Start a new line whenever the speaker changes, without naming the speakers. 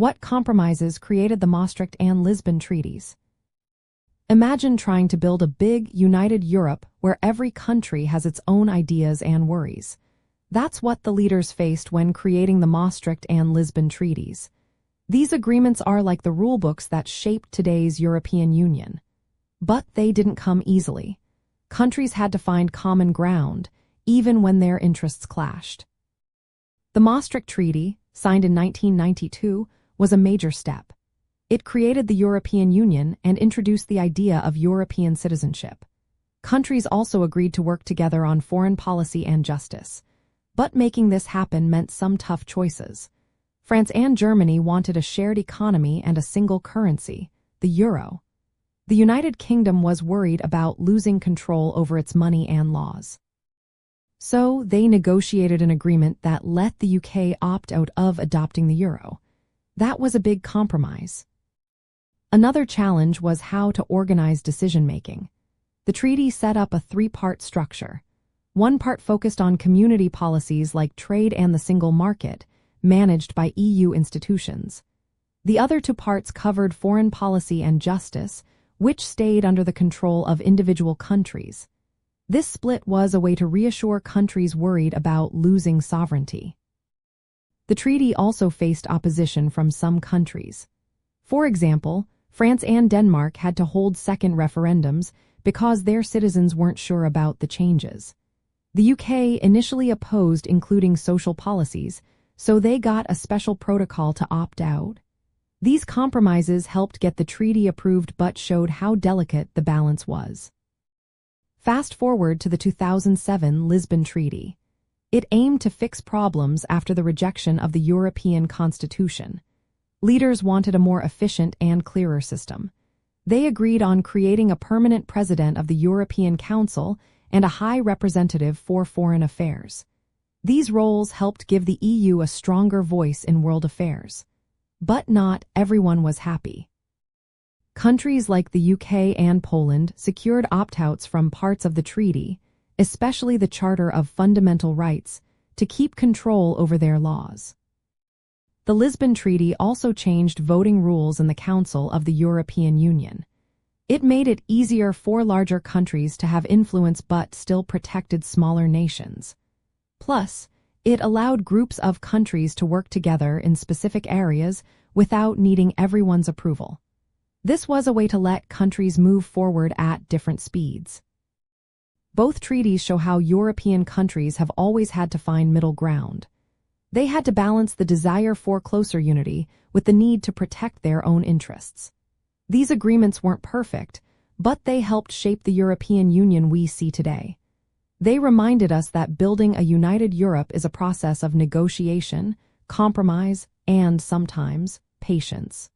What compromises created the Maastricht and Lisbon Treaties? Imagine trying to build a big, united Europe where every country has its own ideas and worries. That's what the leaders faced when creating the Maastricht and Lisbon Treaties. These agreements are like the rulebooks that shaped today's European Union. But they didn't come easily. Countries had to find common ground, even when their interests clashed. The Maastricht Treaty, signed in 1992, was a major step. It created the European Union and introduced the idea of European citizenship. Countries also agreed to work together on foreign policy and justice. But making this happen meant some tough choices. France and Germany wanted a shared economy and a single currency, the euro. The United Kingdom was worried about losing control over its money and laws. So they negotiated an agreement that let the UK opt out of adopting the euro. That was a big compromise. Another challenge was how to organize decision-making. The treaty set up a three-part structure. One part focused on community policies like trade and the single market, managed by EU institutions. The other two parts covered foreign policy and justice, which stayed under the control of individual countries. This split was a way to reassure countries worried about losing sovereignty. The treaty also faced opposition from some countries. For example, France and Denmark had to hold second referendums because their citizens weren't sure about the changes. The UK initially opposed including social policies, so they got a special protocol to opt out. These compromises helped get the treaty approved but showed how delicate the balance was. Fast forward to the 2007 Lisbon Treaty. It aimed to fix problems after the rejection of the European Constitution. Leaders wanted a more efficient and clearer system. They agreed on creating a permanent president of the European Council and a high representative for foreign affairs. These roles helped give the EU a stronger voice in world affairs. But not everyone was happy. Countries like the UK and Poland secured opt-outs from parts of the treaty, especially the Charter of Fundamental Rights, to keep control over their laws. The Lisbon Treaty also changed voting rules in the Council of the European Union. It made it easier for larger countries to have influence but still protected smaller nations. Plus, it allowed groups of countries to work together in specific areas without needing everyone's approval. This was a way to let countries move forward at different speeds. Both treaties show how European countries have always had to find middle ground. They had to balance the desire for closer unity with the need to protect their own interests. These agreements weren't perfect, but they helped shape the European Union we see today. They reminded us that building a united Europe is a process of negotiation, compromise, and sometimes patience.